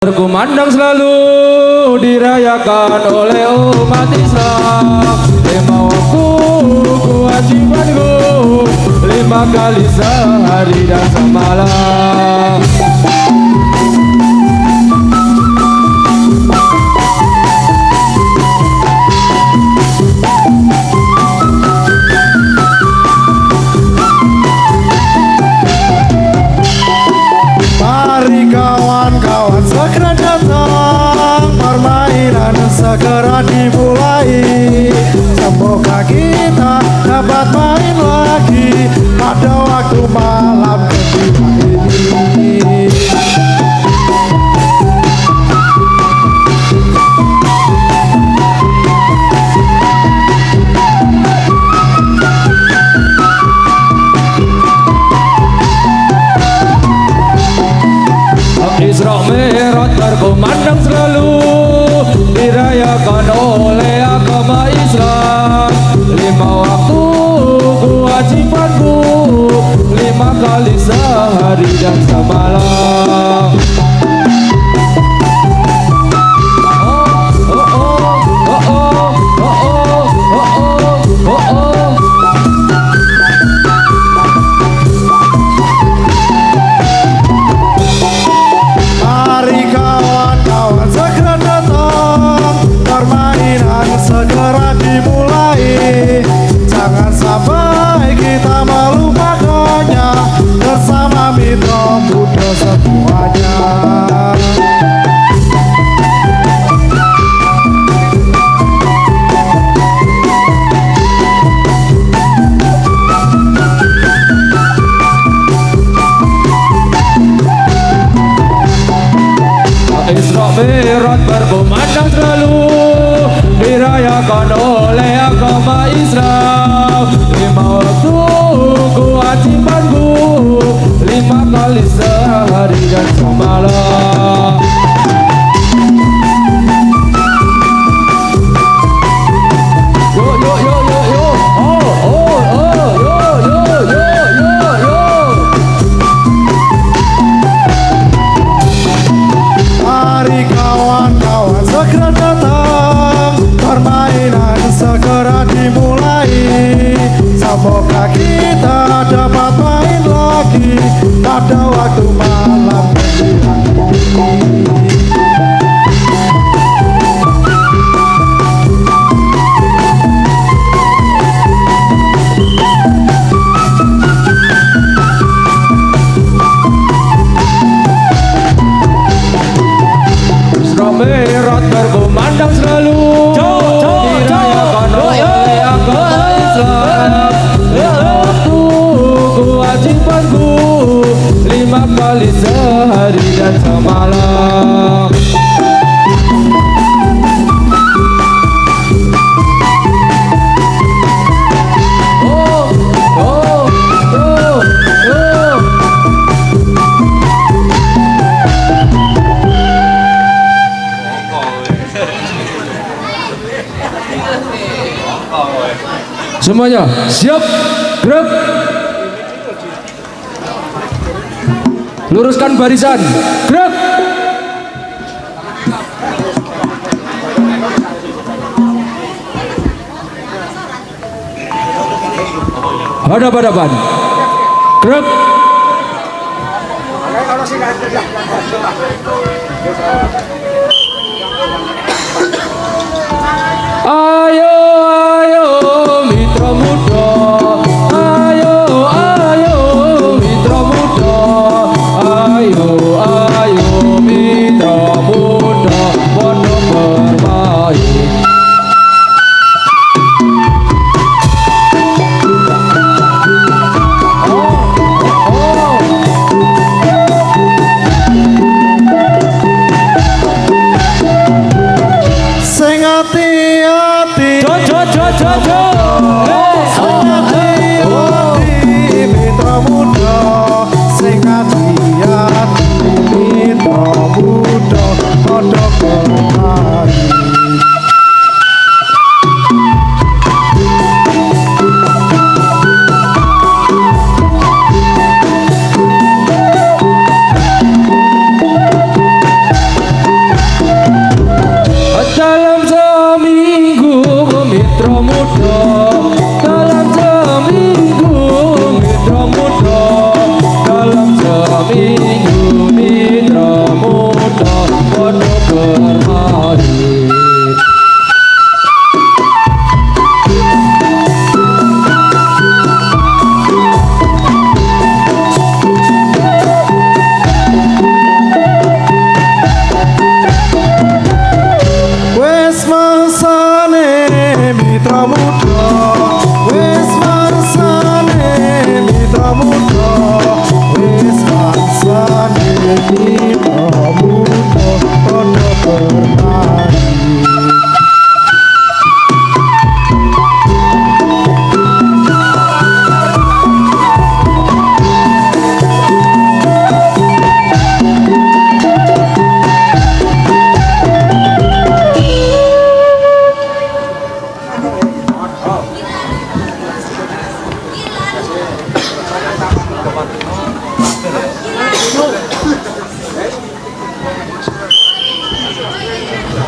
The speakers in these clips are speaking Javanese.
Berkumandang selalu dirayakan oleh umat Islam. Lima waktu kewajibanku, 5 kali sehari dan semalam. Mari kawan-kawan segera datang, permainan segera dimulai. Semoga kita dapat main lagi pada waktu malam kedua ini. Isra Mi'raj berkumandang selalu dirayakan oleh agama Islam. 5 waktu kewajibanku, 5 kali sehari dan semalam. Mari kawan-kawan segera datang, permainan segera dimulai. Jangan sampai kita melupakannya bersama mitra muda semuanya. Isra Mi'raj berkumandang selalu dirayakan oleh agama Islam. 5 waktu kewajibanku, 5 kali sehari dan semalam. Yo yo yo yo yo, oh oh oh, yo yo yo yo yo. Mari kawan-kawan segera datang, permainan segera dimulai. Semoga kita dapat main lagi pada waktu malam kedua ini. Isra Mi'raj berkumandang selalu dirayakan oleh agama Islam. 5 waktu kewajibanku, 5 kali sehari dan semalam. Oh oh oh oh. Semuanya siap, gerak. Luruskan barisan, gerak. Hadap-hadapan, gerak. Ayo ayo mitra muda, ayo ayo mitra muda, ayo ayo mitra muda, podo bermain.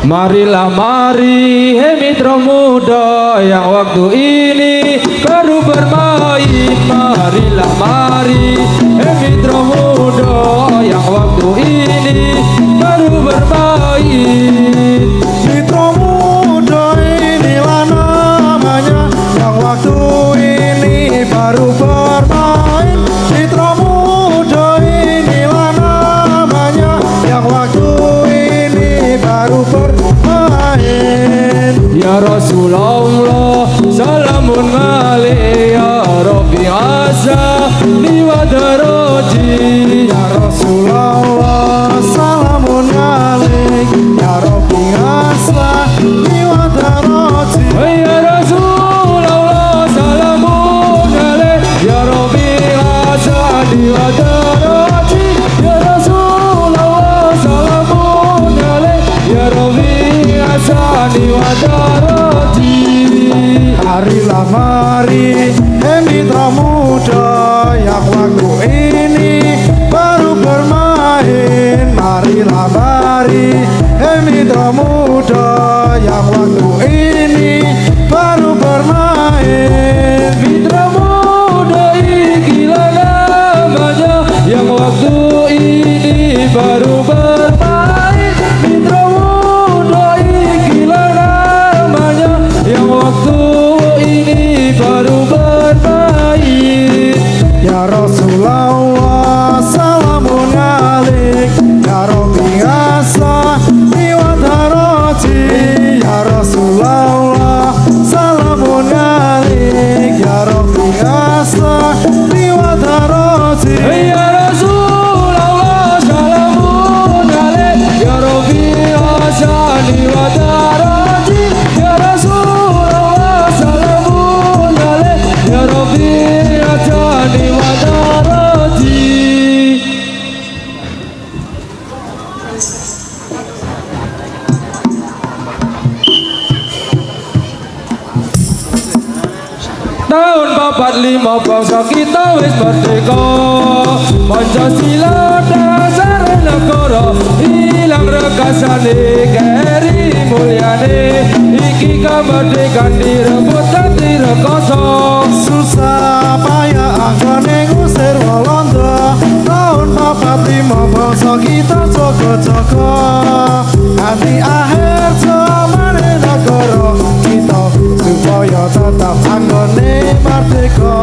Marilah mari hei mitra muda yang waktu ini baru bermain. Marilah mari hei mitra muda yang waktu ini baru bermain. Mitra muda inilah namanya yang waktu ini baru bermain. Mitra muda inilah namanya yang waktu ini baru bermain. Ya Rasulullah salamun alaik ya Rabbi asa liwadaraji. Ya Rasulullah salamun alaik ya Rabbi asa liwadaraji. Ya Rasulullah salamun alaik ya Rabbi asa liwadaraji. Ya Rasulullah salamun alaik ya Rabbi asa liwadaraji. Marilah mari hei mitra muda yang waktu ini baru bermain. Marilah mari hei mitra muda yang waktu ini baru bermain. Mitra muda ikilah namanya yang waktu ini baru bermain. Mitra muda ikilah namanya yang waktu ini baru bermain. Ya Rasulullah salamun alaik ya Rabbi asa liwadaraji. Ya Rasulullah salamun alaik ya Rabbi asa liwadaraji. Ya Rasulullah salamun alaik ya Rabbi asani wa daraji. Ya Rasulullah salamun alaik ya Rabbi asani wa daraji. Tahun 45 bangsa kita wis merdeka. Pancasila dasar negara, ilang rekasane keri mulyane. Iki kemerdekaan direbut dan direkoso. Susah payah anggone ngusir Walanda. Tahun 45 bangsa kita jaga-jaga. Nanti akhir zaman negara kita supaya tetap anggone merdeka.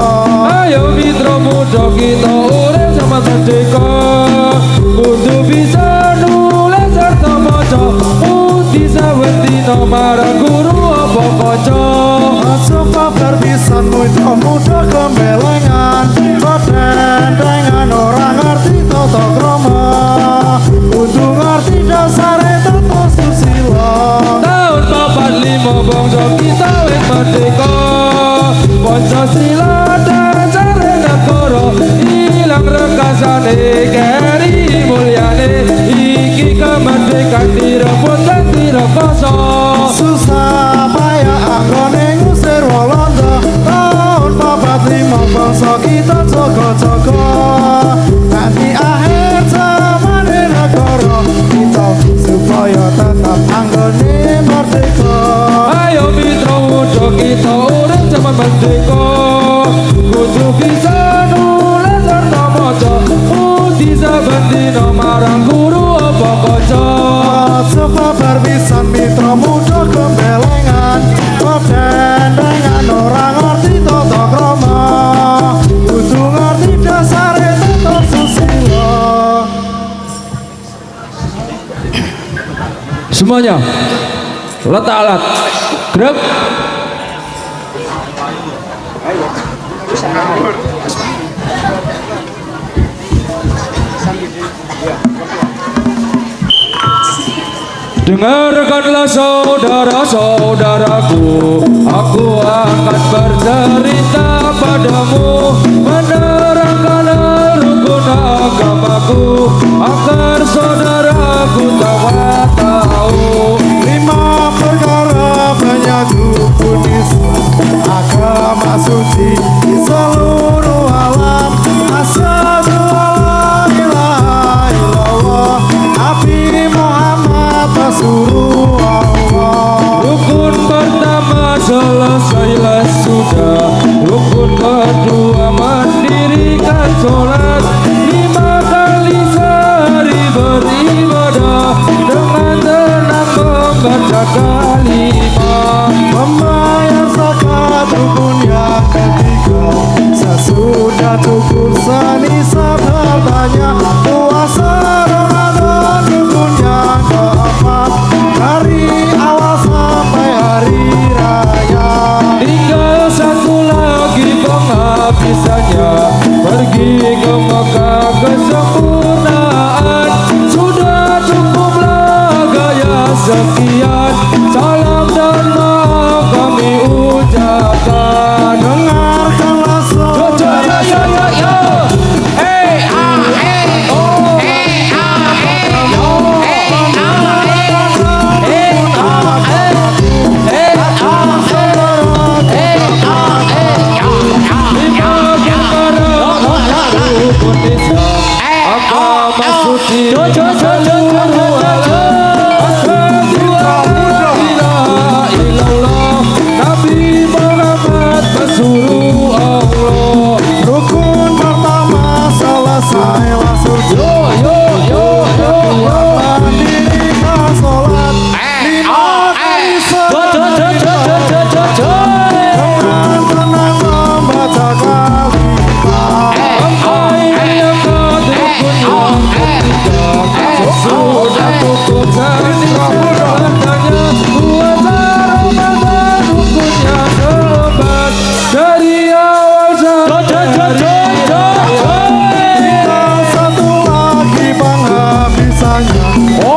Ayo mitra muda kita urip sama merdeka. Kudu bisa nulis serta maca. Bisa bendina marang guru apa kaca. Sebab berpisan mitra muda gembelengan. Kedendengan orang ngerti tata krama. Kudu ngerti dasar tata susila. Tahun 45 bangsa kita wis merdeka. Pancasila dasar negara, ilang rekasane keri mulyane. Iki kemerdekaan direbut dan direkoso. Susah payah anggone ngusir Walanda. Tahun 45 bangsa kita jaga-jaga. Nanti akhir zaman negara kita supaya tetap anggone merdeka. Ayo mitra muda kita urip zaman merdeka. Kudu bisa nulis serta maca. Bisa bendina marang guru apa kaca. Sebab berpisan mitra muda gembelengan. Kedendengan orang ngerti tata krama. Kudu ngerti dasar tata susila. Semuanya letak alat. Gerak. Dengarkanlah saudara-saudaraku, aku akan bercerita padamu, menerangkan rukun agamaku, agar saudaraku tahu. 5 perkara penyatu kunis agama suci di seluruh alam. Asyhadu alla ilaha illallah, Nabi suruh Allah. Rukun pertama selesailah sudah, rukun kedua mendirikan sholat, 5 kali sehari beribadah dengan tenang membaca kalimat, Membayar zakat rukun yang ketiga, sesudah cukup senisab hartanya. Puasa Ramadan rukun yang keempat, dari awal sampai hari raya. tinggal satu lagi penghabisannya, pergi ke Mekah kesempurnaan. Sudah cukuplah gaya sekian, salam dan maaf kami ucapkan. Dengarkanlah saudara, agama suci Nabi Muhammad pesuruh Allah. rukun pertama selesailah sujud, mendirikan sholat, 5 kali sehari dengan tenang membaca kalimat. Sudah cukup hartanya, puasa Ramadan rukunnya keempat, dari awal sampai hari raya. Tinggal satu lagi penghabisannya,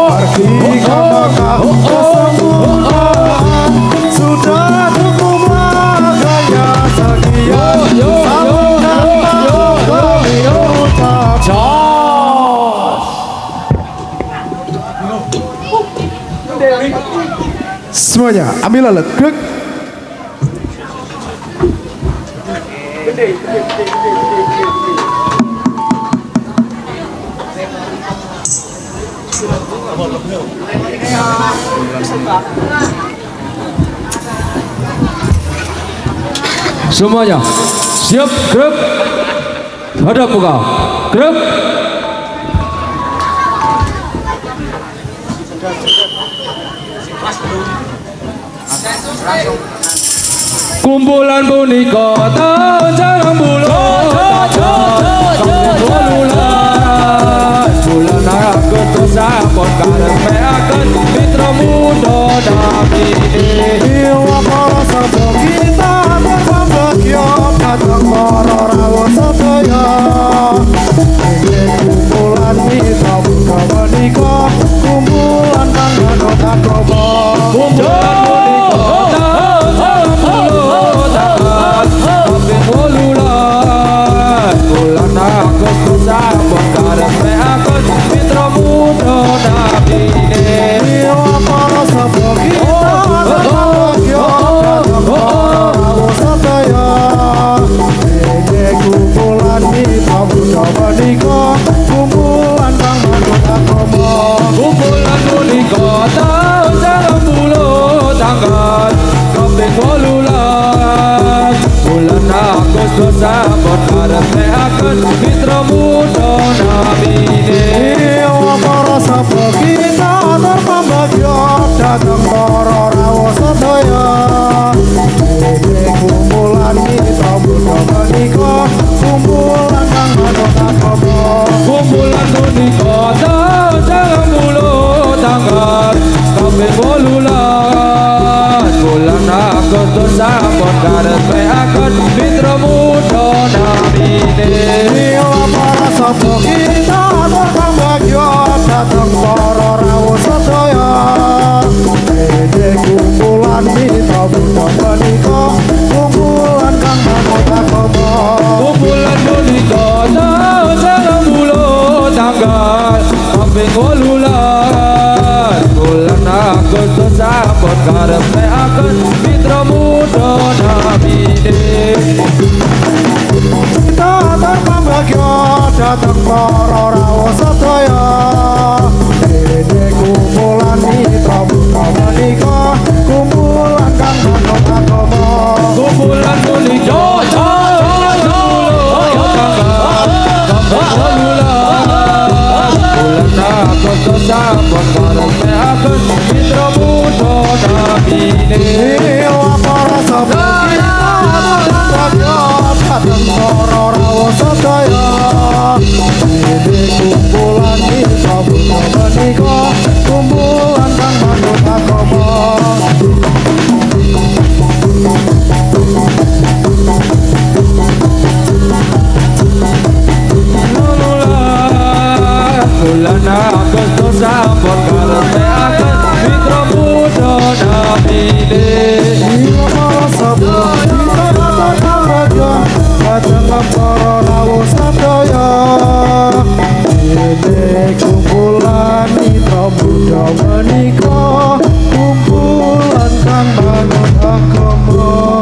pergi ke Mekah kesempurnaan. Sudah cukuplah gaya sekian, salam dan maaf kami ucapkan. Semuanya ambil alat krek. Semuanya siap, gerak, hadap muka, gerak. Kumpulan punika tahun sareng bulan bulan Agustus sampun karemeaken mitra muda damine. Iwa para sabda kita berbagyo, datang para rawuh sedaya. Ini kumpulan mitra muda menika, kumpulan mangano takroba. Kumpulan punika tahun sareng bulan kaping 18 bulan Agustus sampun karemeaken mitra muda damine. Iwa para sabda kita berbagyo, datang para rawuh sedaya. Ini kumpulan mitra muda menika, kumpulan mangano takroba. Kumpulan punika tahun sareng bulan tanggal kaping 18 bulan Agustus sampun karemeaken mitra muda namine. Iwa para sabda kita terpambagyo, datang para rawuh sedaya. Ini kumpulan mitra muda menika, kumpulan kang manut takroba. Kumpulan punika tahun sareng bulan tanggal kaping 18 bulan Agustus sampun karemeaken mitra muda namine. Iwa para sabda kita terpambagyo, datang para rawuh sedaya. Ini kumpulan mitra muda menika, kumpulan kang manut takroba. Kumpulan punika tahun sareng bulan tanggal kaping 18 bulan Agustus sampun karemeaken mitra muda namine. Kita terpambagyo, datang para rawuh sedaya. Ini kumpulan mitra sedaya menika kumpulan kang bangun agama.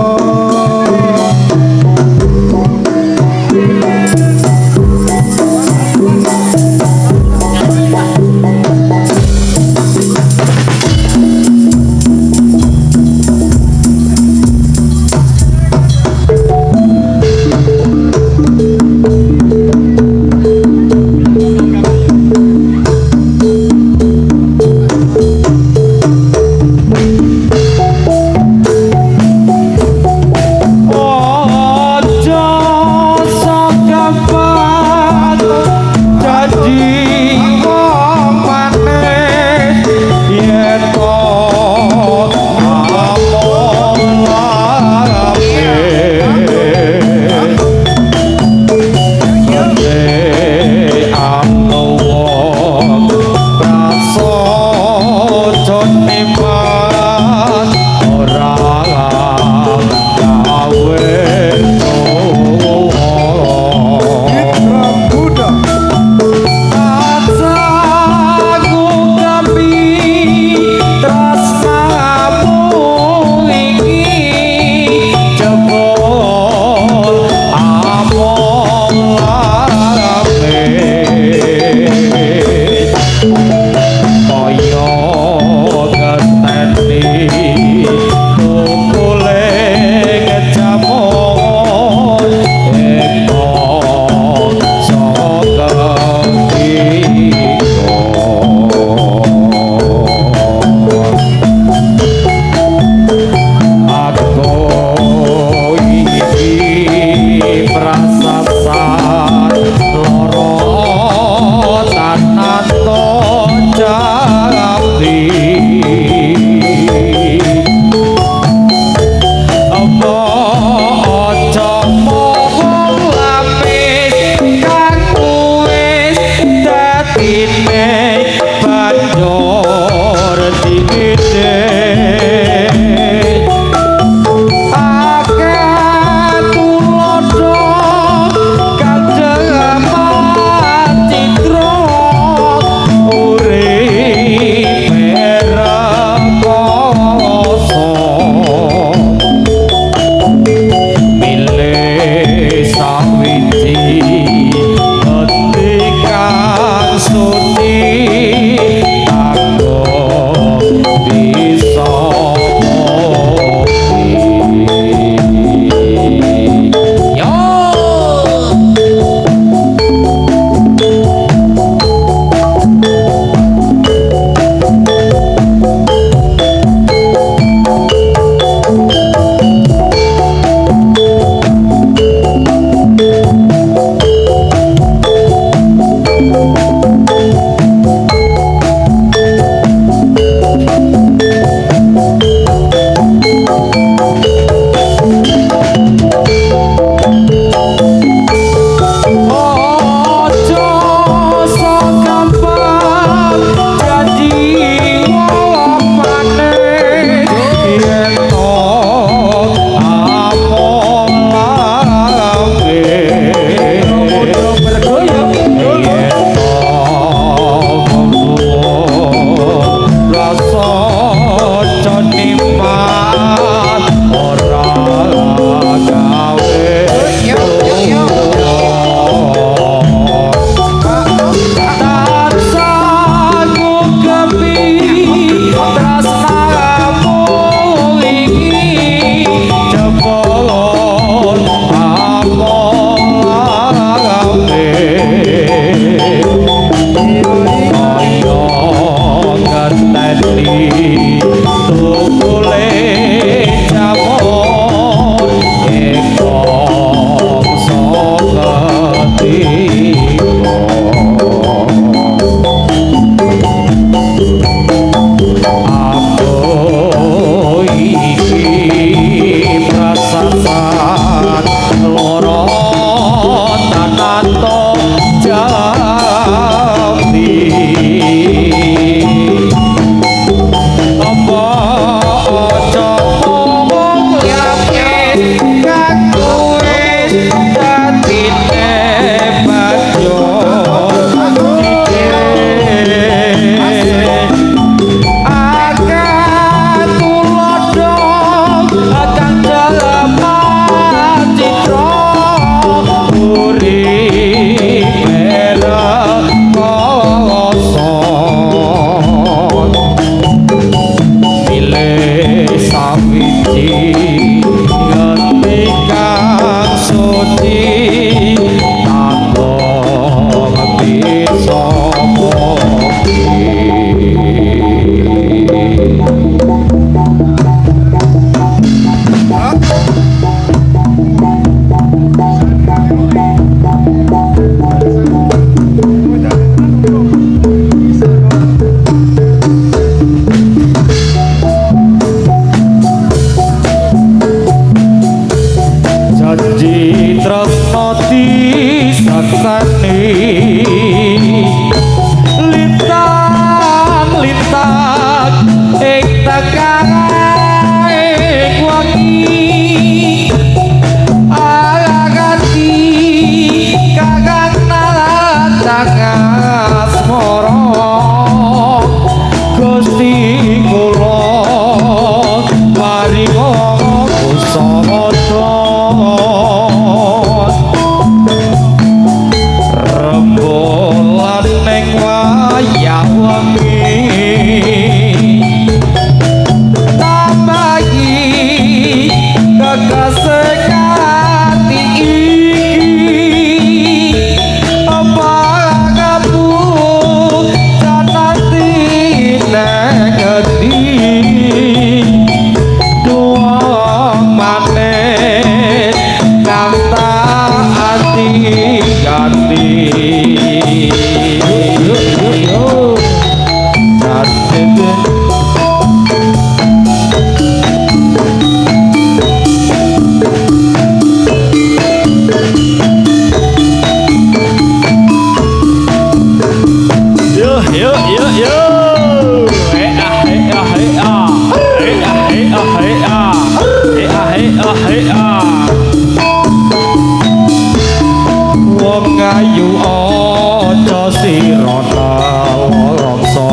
Wong ayu aja sira nalongso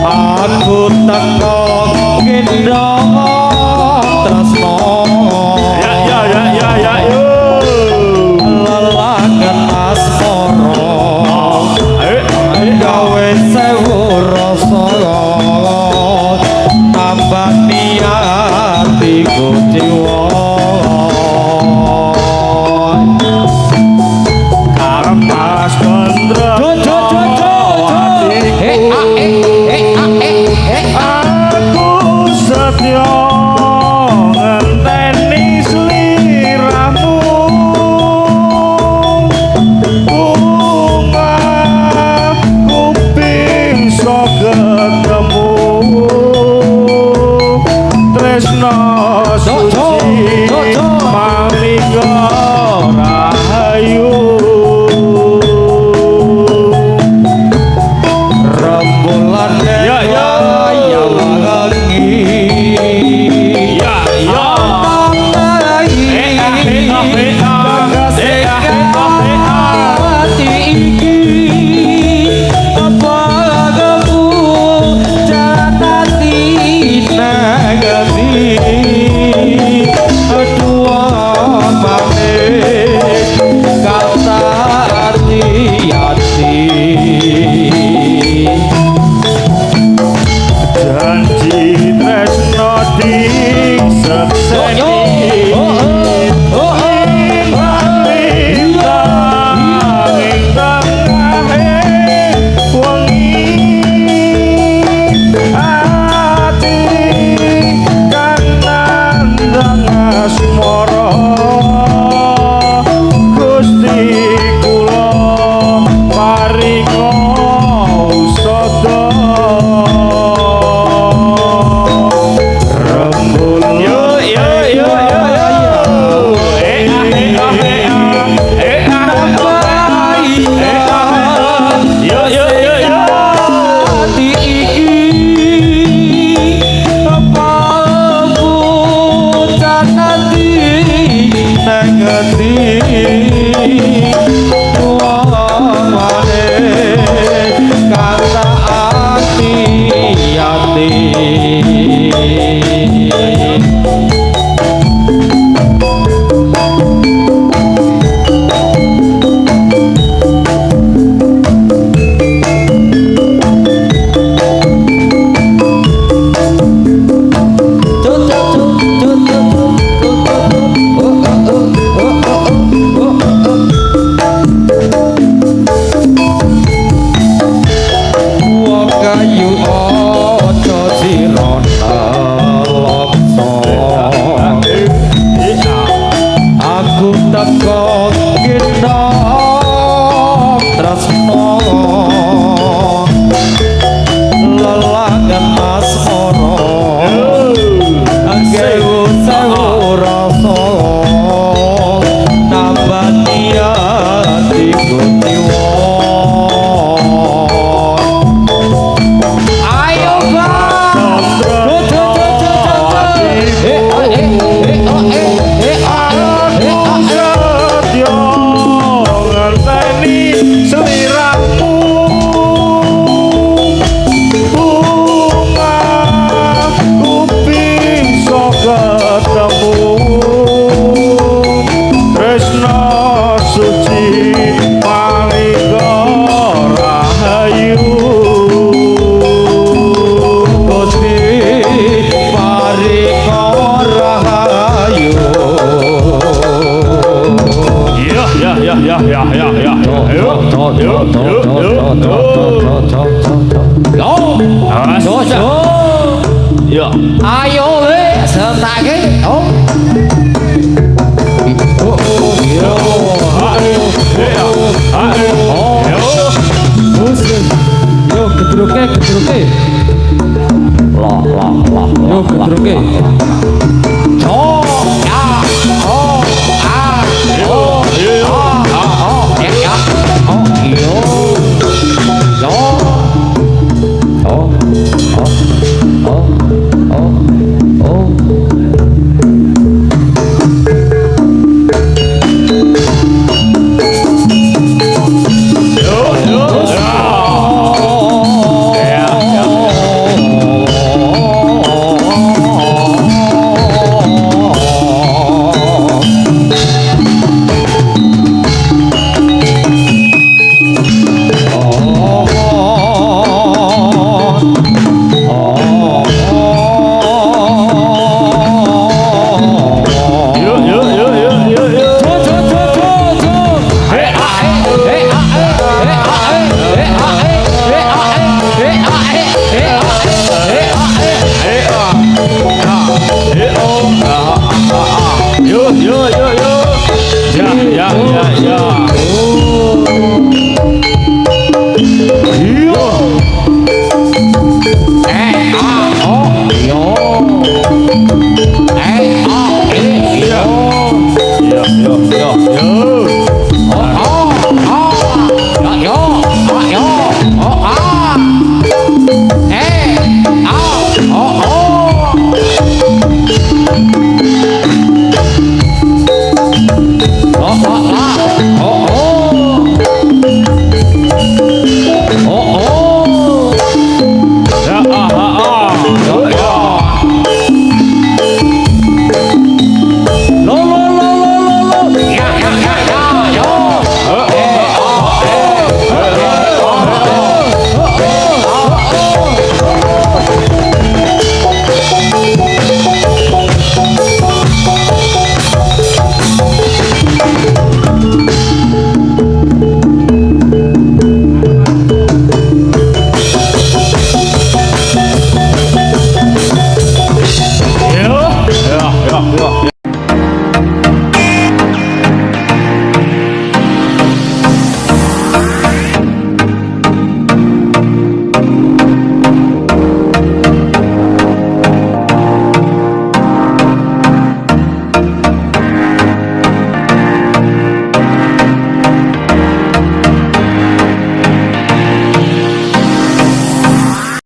aku teko gendong tresno lelagan asmara gawe sewu rasa tambah niatiku jiwa Mas Gondro aku setya ngenteni sliramu bunga kuping so ketemu tresno suci malinga rahayu rembulan ya wangi hati iki apa kamu janati nagati dua manis kata arti hati janji tresno disekseni Ayo we sentake oh oh oh